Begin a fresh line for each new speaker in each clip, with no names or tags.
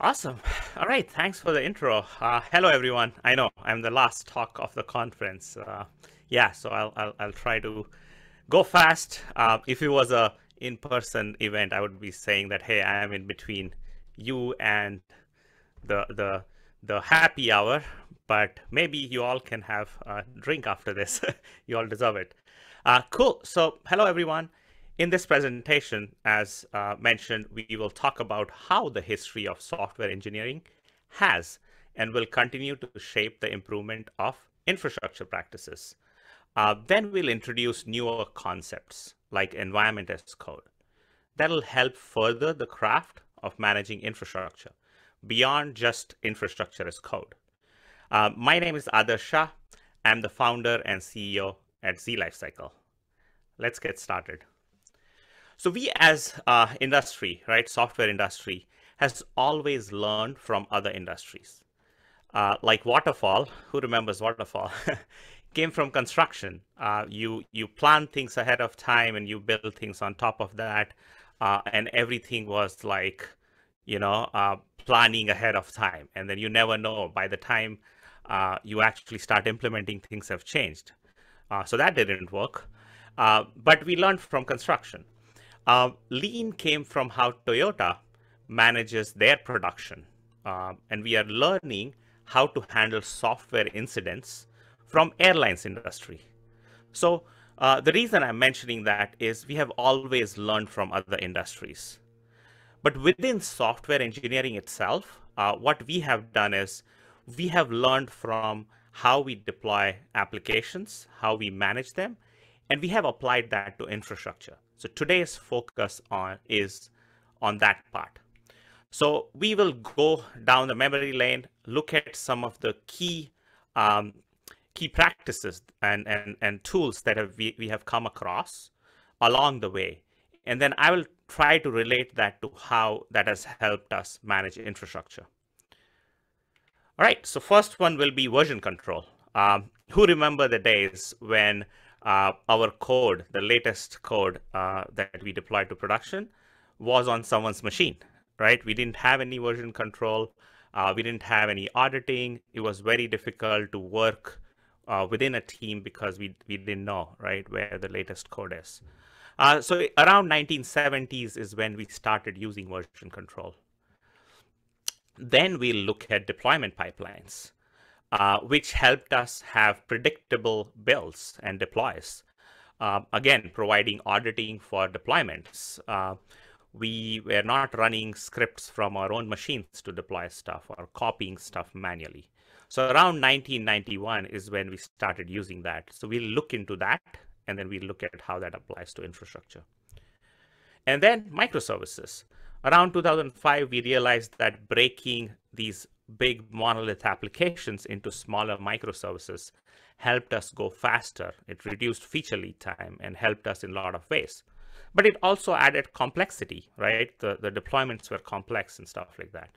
Awesome. All right. Thanks for the intro. Hello, everyone. I know I'm the last talk of the conference. Yeah, so I'll try to go fast. If it was a in-person event, I would be saying that, hey, I am in between you and the the the happy hour, but maybe you all can have a drink after this. You all deserve it. Cool. So, hello everyone. In this presentation, as mentioned, we will talk about how the history of software engineering has and will continue to shape the improvement of infrastructure practices. Then we'll introduce newer concepts like environment as code. That'll help further the craft of managing infrastructure beyond just infrastructure as code. My name is Adarsh Shah. I'm the founder and CEO at Z Lifecycle. Let's get started. So we as industry, right, software industry, has always learned from other industries. Like waterfall, who remembers waterfall? Came from construction. You plan things ahead of time and you build things on top of that, and everything was like, planning ahead of time, and then you never know by the time you actually start implementing, things have changed. So that didn't work. But we learned from construction. Lean came from how Toyota manages their production. And we are learning how to handle software incidents from airlines industry. So the reason I'm mentioning that is we have always learned from other industries. But within software engineering itself, what we have done is we have learned from how we deploy applications, how we manage them, and we have applied that to infrastructure. So today's focus is on that part. So we will go down the memory lane, look at some of the key practices and tools that we have come across along the way. And then I will try to relate that to how that has helped us manage infrastructure. All right, so first one will be version control. Who remember the days when our code, the latest code that we deployed to production, was on someone's machine, right? We didn't have any version control. We didn't have any auditing. It was very difficult to work within a team because we didn't know, right, where the latest code is. So around 1970s is when we started using version control. Then we'll look at deployment pipelines, which helped us have predictable builds and deploys. Again, providing auditing for deployments. We were not running scripts from our own machines to deploy stuff or copying stuff manually. So around 1991 is when we started using that. So we'll look into that, and then we'll look at how that applies to infrastructure. And then microservices. Around 2005, we realized that breaking these big monolith applications into smaller microservices helped us go faster. It reduced feature lead time and helped us in a lot of ways. But it also added complexity, right? The deployments were complex and stuff like that.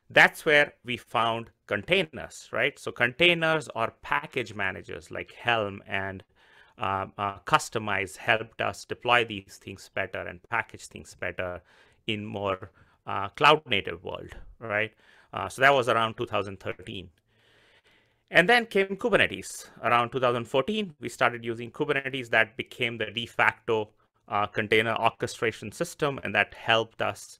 That's where we found containers, right? So containers or package managers like Helm and Customize helped us deploy these things better and package things better in more cloud native world, right? So that was around 2013. And then came Kubernetes. Around 2014, we started using Kubernetes. That became the de facto container orchestration system, and that helped us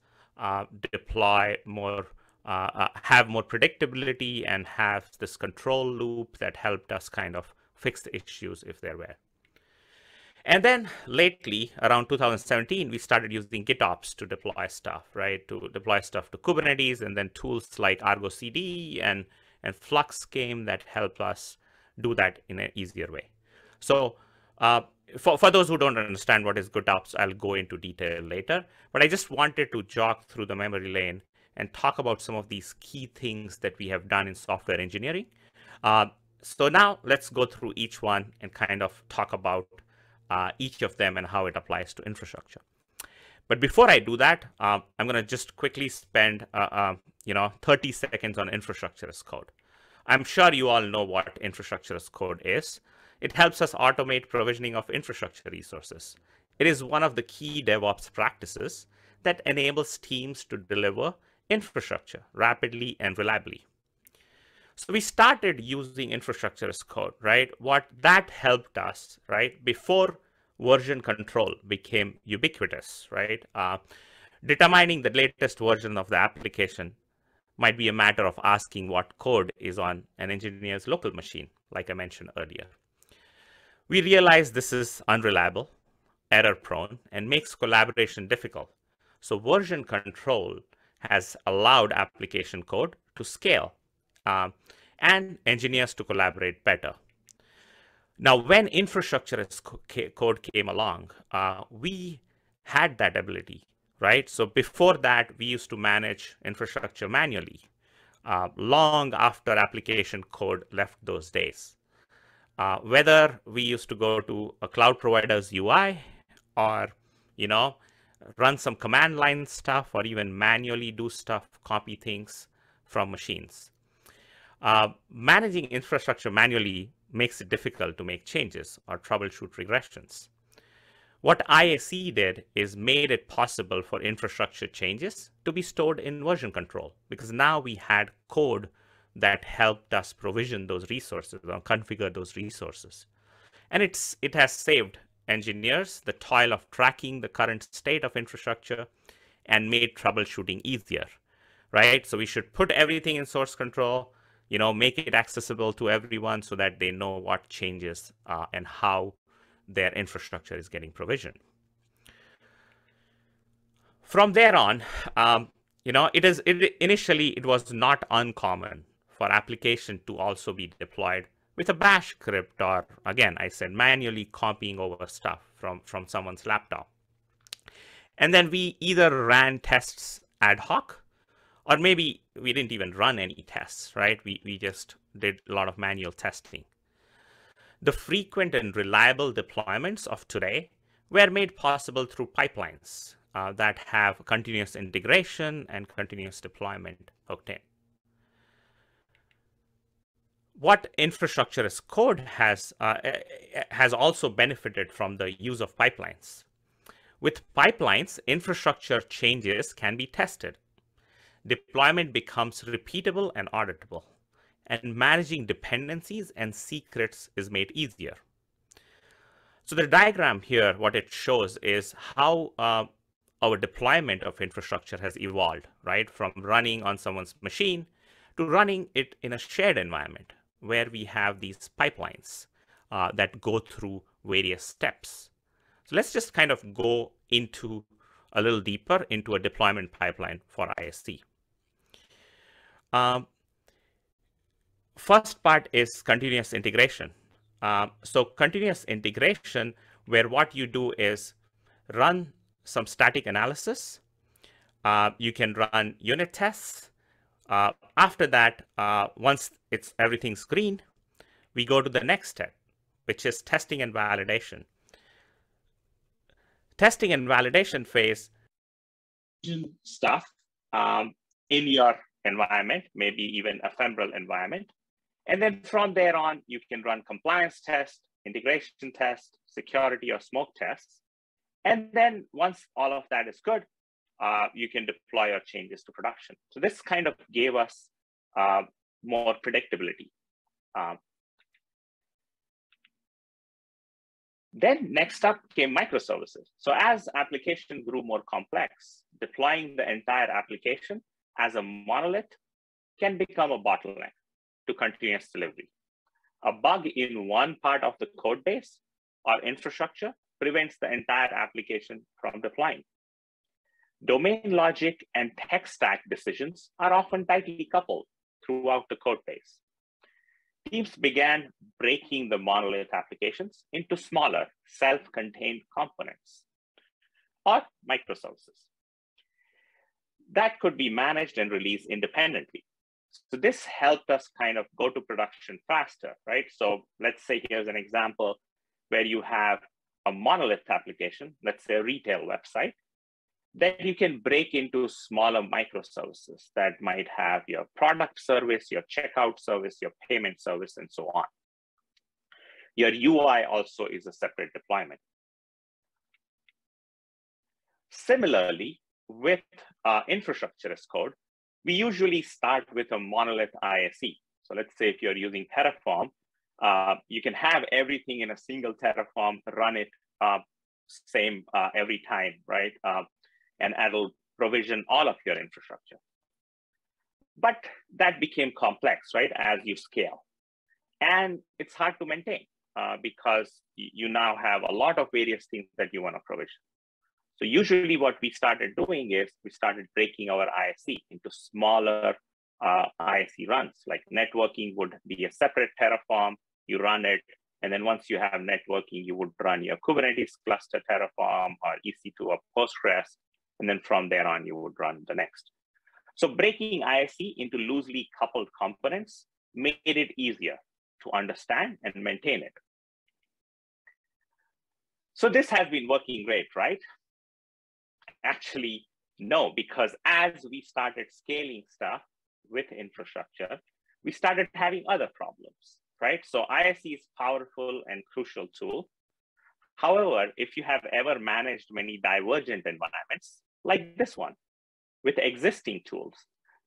deploy more, have more predictability and have this control loop that helped us kind of fix the issues if there were. And then lately, around 2017, we started using GitOps to deploy stuff, right? To deploy stuff to Kubernetes, and then tools like Argo CD and Flux came that help us do that in an easier way. So for those who don't understand what is GitOps, I'll go into detail later. But I just wanted to jog through the memory lane and talk about some of these key things that we have done in software engineering. So now let's go through each one and kind of talk about each of them and how it applies to infrastructure. But before I do that, I'm going to just quickly spend 30 seconds on infrastructure as code. I'm sure you all know what infrastructure as code is. It helps us automate provisioning of infrastructure resources. It is one of the key DevOps practices that enables teams to deliver infrastructure rapidly and reliably. So we started using infrastructure as code, right? What that helped us, right, before version control became ubiquitous, right? Determining the latest version of the application might be a matter of asking what code is on an engineer's local machine, like I mentioned earlier. We realize this is unreliable, error prone, and makes collaboration difficult. So version control has allowed application code to scale and engineers to collaborate better. Now, when infrastructure as code came along, we had that ability, right? So before that, we used to manage infrastructure manually, long after application code left those days. Whether we used to go to a cloud provider's UI or, run some command line stuff or even manually do stuff, copy things from machines. Managing infrastructure manually makes it difficult to make changes or troubleshoot regressions. What ISE did is made it possible for infrastructure changes to be stored in version control, because now we had code that helped us provision those resources or configure those resources. And it has saved engineers the toil of tracking the current state of infrastructure and made troubleshooting easier, right? So we should put everything in source control, make it accessible to everyone so that they know what changes and how their infrastructure is getting provisioned. From there on, initially it was not uncommon for application to also be deployed with a bash script, or again, I said manually copying over stuff from someone's laptop. And then we either ran tests ad hoc, or maybe we didn't even run any tests, right? We just did a lot of manual testing. The frequent and reliable deployments of today were made possible through pipelines that have continuous integration and continuous deployment hooked in. What infrastructure as code has also benefited from the use of pipelines. With pipelines, infrastructure changes can be tested. Deployment becomes repeatable and auditable, and managing dependencies and secrets is made easier. So the diagram here, what it shows is how our deployment of infrastructure has evolved, right? From running on someone's machine to running it in a shared environment where we have these pipelines that go through various steps. So let's just kind of go into a little deeper into a deployment pipeline for ISC. First part is continuous integration. So continuous integration, where what you do is run some static analysis. You can run unit tests. After that, once everything's green, we go to the next step, which is testing and validation. Testing and validation phase stuff in your environment, maybe even ephemeral environment. And then from there on, you can run compliance tests, integration tests, security or smoke tests. And then once all of that is good, you can deploy your changes to production. So this kind of gave us more predictability. Then next up came microservices. So as application grew more complex, deploying the entire application as a monolith can become a bottleneck to continuous delivery. A bug in one part of the code base or infrastructure prevents the entire application from deploying. Domain logic and tech stack decisions are often tightly coupled throughout the code base. Teams began breaking the monolith applications into smaller, self-contained components or microservices that could be managed and released independently. So this helped us kind of go to production faster, right? So let's say here's an example where you have a monolith application, let's say a retail website, then you can break into smaller microservices that might have your product service, your checkout service, your payment service, and so on. Your UI also is a separate deployment. Similarly, with infrastructure as code,
we usually start with a monolith ISE. So let's say if you're using Terraform, you can have everything in a single Terraform, run it same every time, right? And that'll provision all of your infrastructure. But that became complex, right, as you scale. And it's hard to maintain because you now have a lot of various things that you want to provision. So usually what we started doing is we started breaking our ISE into smaller ISE runs. Like networking would be a separate Terraform, you run it, and then once you have networking, you would run your Kubernetes cluster Terraform or EC2 or Postgres, and then from there on, you would run the next. So breaking ISE into loosely coupled components made it easier to understand and maintain it. So this has been working great, right? Actually, no, because as we started scaling stuff with infrastructure, we started having other problems, right? So ISE is a powerful and crucial tool. However, if you have ever managed many divergent environments like this one with existing tools,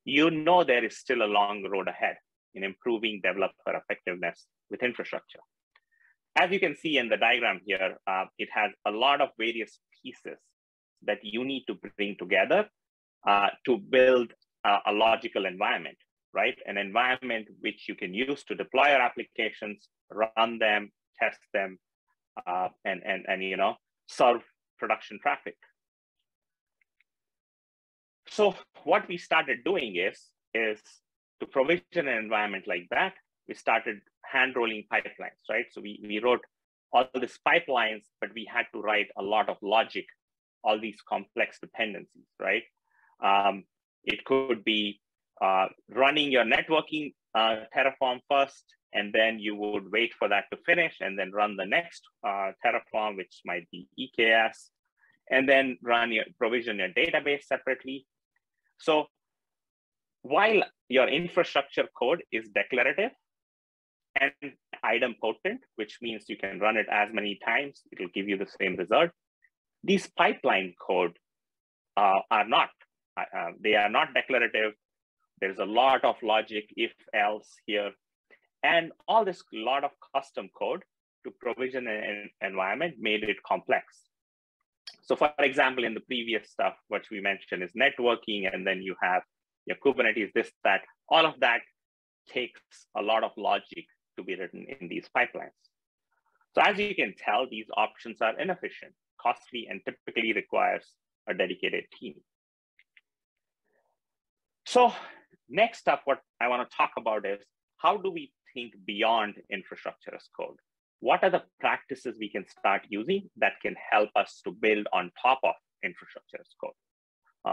you know there is still a long road ahead in improving developer effectiveness with infrastructure. As you can see in the diagram here, it has a lot of various pieces that you need to bring together to build a logical environment, right? An environment which you can use to deploy your applications, run them, test them, and you know, serve production traffic. So what we started doing is to provision an environment like that, we started hand-rolling pipelines, right? So we wrote all these pipelines, but we had to write a lot of logic, all these complex dependencies, right? It could be running your networking Terraform first, and then you would wait for that to finish and then run the next Terraform, which might be EKS, and then provision your database separately. So while your infrastructure code is declarative and idempotent, which means you can run it as many times, it will give you the same result. These pipeline code are not. They are not declarative. There's a lot of logic, if else here, and all this lot of custom code to provision an environment made it complex. So for example, in the previous stuff, what we mentioned is networking, and then you have your Kubernetes, this, that, all of that takes a lot of logic to be written in these pipelines. So as you can tell, these options are inefficient, costly, and typically requires a dedicated team. So next up, what I want to talk about is how do we think beyond infrastructure as code? What are the practices we can start using that can help us to build on top of infrastructure as code?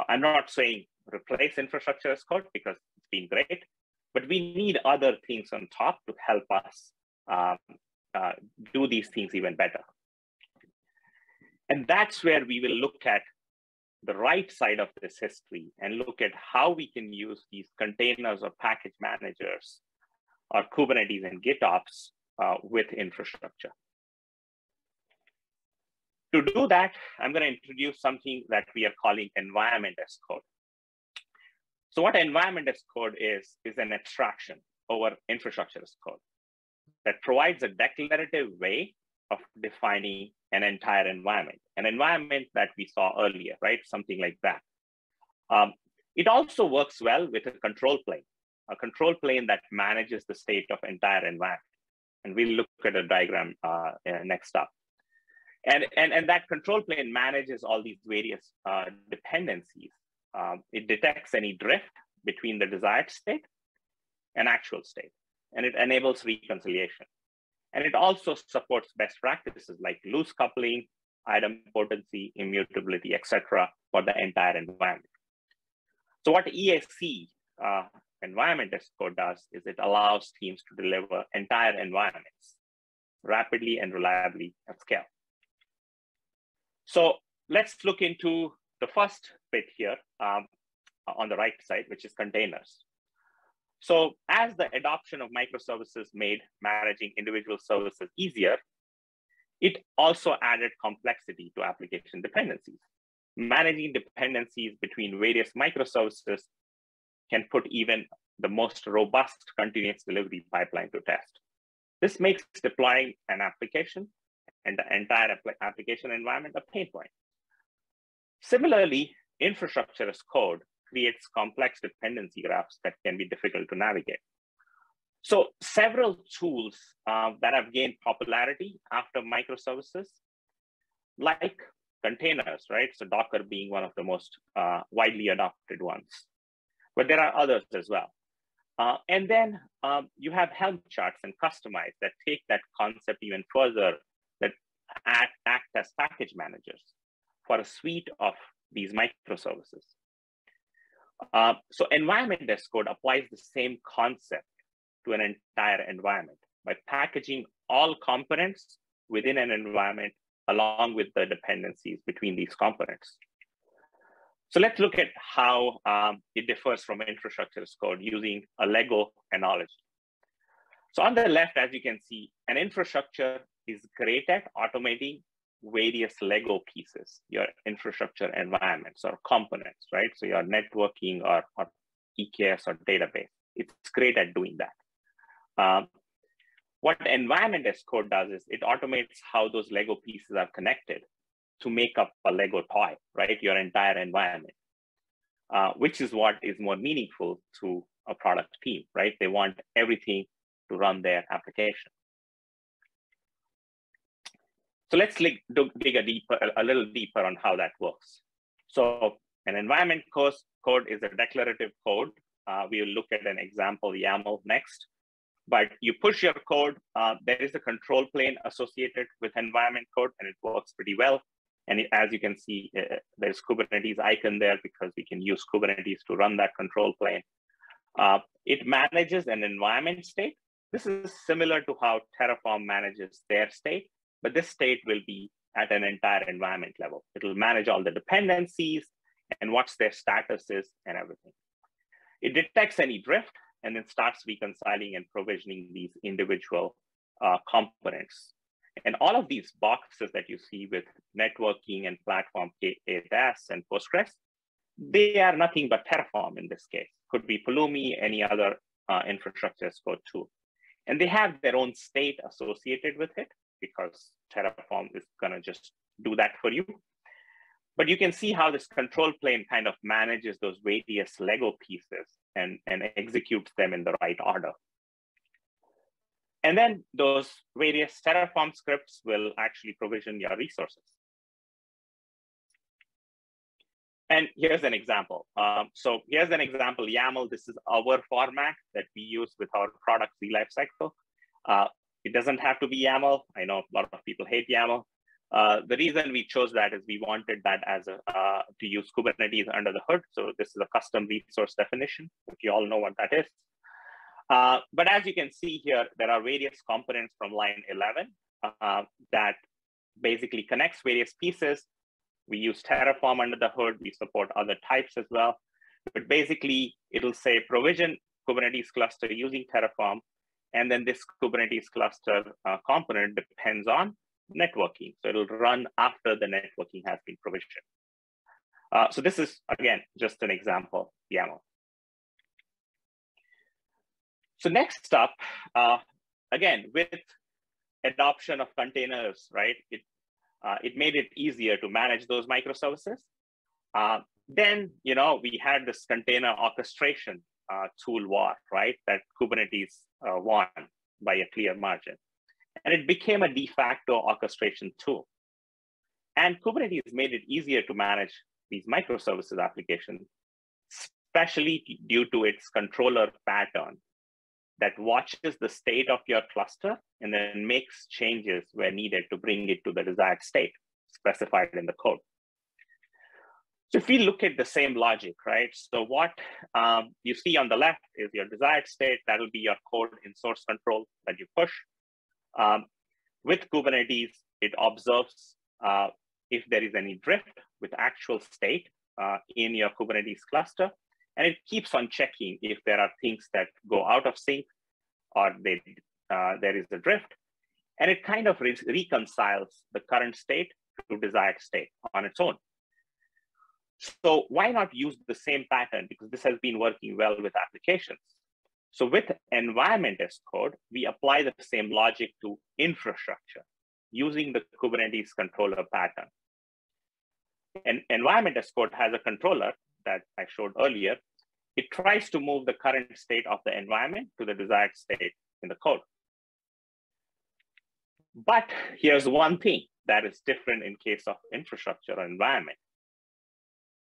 I'm not saying replace infrastructure as code because it's been great, but we need other things on top to help us do these things even better. And that's where we will look at the right side of this history and look at how we can use these containers or package managers or Kubernetes and GitOps with infrastructure. To do that, I'm going to introduce something that we are calling environment as code. So what environment as code is an abstraction over infrastructure as code that provides a declarative way of defining an entire environment, an environment that we saw earlier, right? Something like that. It also works well with a control plane that manages the state of entire environment. And we'll look at a diagram next up. And that control plane manages all these various dependencies. It detects any drift between the desired state and actual state, and it enables reconciliation. And it also supports best practices like loose coupling, idempotency, immutability, etc., for the entire environment. So what EAC, environment as code, does is it allows teams to deliver entire environments rapidly and reliably at scale. So let's look into the first bit here on the right side, which is containers. So as the adoption of microservices made managing individual services easier, it also added complexity to application dependencies. Managing dependencies between various microservices can put even the most robust continuous delivery pipeline to test. This makes deploying an application and the entire application environment a pain point. Similarly, infrastructure as code creates complex dependency graphs that can be difficult to navigate. So several tools that have gained popularity after microservices, like containers, right? So Docker being one of the most widely adopted ones. But there are others as well. And then you have Helm charts and Kustomize that take that concept even further, that act as package managers for a suite of these microservices. So environment as code applies the same concept to an entire environment by packaging all components within an environment along with the dependencies between these components. So let's look at how it differs from infrastructure as code using a Lego analogy. So on the left, as you can see, an infrastructure is great at automating various Lego pieces, your infrastructure environments or components, right? So your networking or EKS or database, it's great at doing that. What environment as code does is it automates how those Lego pieces are connected to make up a Lego toy, right? Your entire environment, which is what is more meaningful to a product team, right? They want everything to run their application. So let's dig a little deeper on how that works. So an environment code is a declarative code. We will look at an example YAML next. But you push your code, there is a control plane associated with environment code, and it works pretty well. And as you can see, there's Kubernetes icon there because we can use Kubernetes to run that control plane. It manages an environment state. This is similar to how Terraform manages their state, but this state will be at an entire environment level. It will manage all the dependencies and what their status is and everything. It detects any drift and then starts reconciling and provisioning these individual components. And all of these boxes that you see with networking and platform ADAS and Postgres, they are nothing but Terraform in this case. Could be Pulumi, any other infrastructure as code tool. And they have their own state associated with it because Terraform is gonna just do that for you. But you can see how this control plane kind of manages those various Lego pieces and executes them in the right order. And then those various Terraform scripts will actually provision your resources. And here's an example. So here's an example YAML. This is our format that we use with our product lifecycle. It doesn't have to be YAML. I know a lot of people hate YAML. The reason we chose that is we wanted that as to use Kubernetes under the hood. So this is a custom resource definition, if you all know what that is. But as you can see here, there are various components from line 11 that basically connects various pieces. We use Terraform under the hood. We support other types as well. But basically, it'll say provision Kubernetes cluster using Terraform. And then this Kubernetes cluster component depends on networking. So it'll run after the networking has been provisioned. So this is, again, just an example YAML. So next up, again, with adoption of containers, right? It made it easier to manage those microservices. Then, we had this container orchestration tool war, right? That Kubernetes won by a clear margin. And it became a de facto orchestration tool. And Kubernetes made it easier to manage these microservices applications, especially due to its controller pattern that watches the state of your cluster and then makes changes where needed to bring it to the desired state specified in the code. So if we look at the same logic, right? So what you see on the left is your desired state. That'll be your code in source control that you push. With Kubernetes, it observes if there is any drift with actual state in your Kubernetes cluster. And it keeps on checking if there are things that go out of sync or there is a drift. And it kind of reconciles the current state to desired state on its own. So why not use the same pattern? Because this has been working well with applications. So with environment as code, we apply the same logic to infrastructure using the Kubernetes controller pattern. And environment as code has a controller that I showed earlier. It tries to move the current state of the environment to the desired state in the code. But here's one thing that is different in case of infrastructure or environment.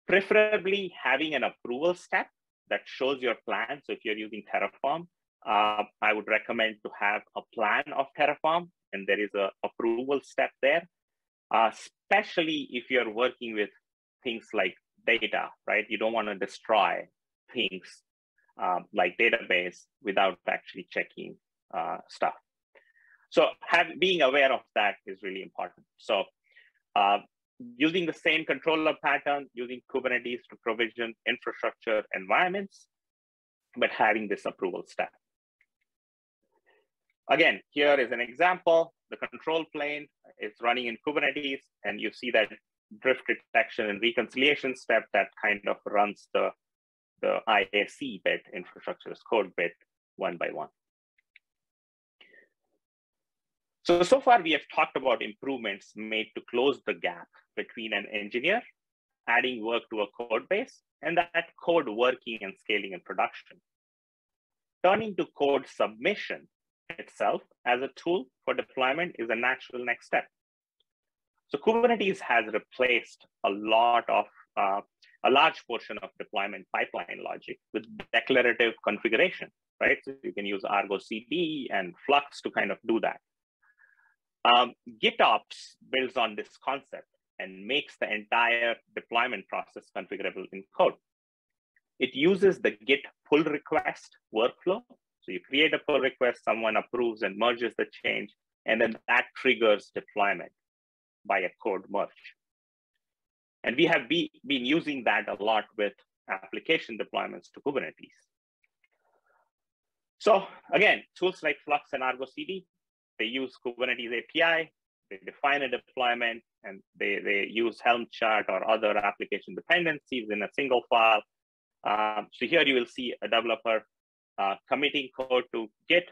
Preferably having an approval step that shows your plan. So if you're using Terraform, I would recommend to have a plan of Terraform, and there is an approval step there, especially if you're working with things like data, right? You don't want to destroy things like database without actually checking stuff. So being aware of that is really important. So using the same controller pattern, using Kubernetes to provision infrastructure environments, but having this approval step. Again, here is an example. The control plane is running in Kubernetes, and you see that drift detection and reconciliation step that kind of runs the IAC bit, infrastructure as code bit, one by one. So far we have talked about improvements made to close the gap between an engineer adding work to a code base and that code working and scaling in production. Turning to code submission itself as a tool for deployment is a natural next step. So Kubernetes has replaced a large portion of deployment pipeline logic with declarative configuration, right? So you can use Argo CD and Flux to kind of do that. GitOps builds on this concept and makes the entire deployment process configurable in code. It uses the Git pull request workflow. So you create a pull request, someone approves and merges the change, and then that triggers deployment by a code merge. And we have been using that a lot with application deployments to Kubernetes. So again, tools like Flux and Argo CD, they use Kubernetes API, they define a deployment, and they use Helm chart or other application dependencies in a single file. So here you will see a developer committing code to Git,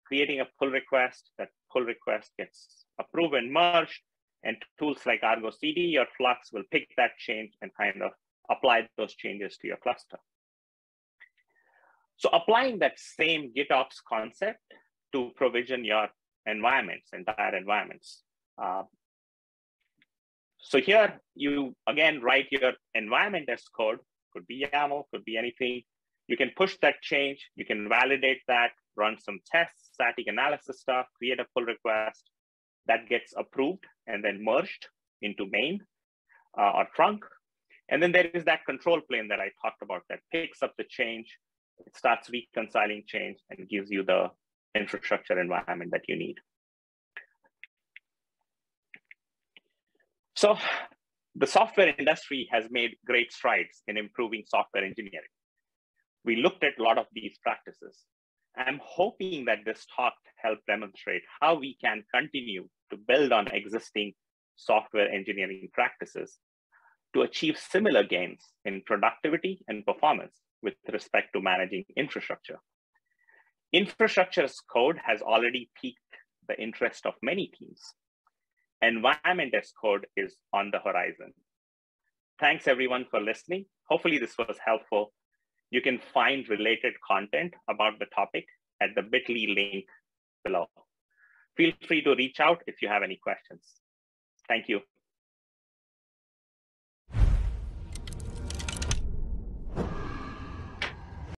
creating a pull request. That pull request gets approved and merged, and tools like Argo CD or Flux will pick that change and kind of apply those changes to your cluster. So applying that same GitOps concept to provision your environments, entire environments. So here you, again, write your environment as code, could be YAML, could be anything. You can push that change, you can validate that, run some tests, static analysis stuff, create a pull request that gets approved and then merged into main or trunk. And then there is that control plane that I talked about that picks up the change, it starts reconciling change and gives you the infrastructure environment that you need. So the software industry has made great strides in improving software engineering. We looked at a lot of these practices. I'm hoping that this talk helped demonstrate how we can continue to build on existing software engineering practices to achieve similar gains in productivity and performance with respect to managing infrastructure. Infrastructure as code has already piqued the interest of many teams. Environment as code is on the horizon. Thanks everyone for listening. Hopefully this was helpful. You can find related content about the topic at the bit.ly link below. Feel free to reach out if you have any questions. Thank you.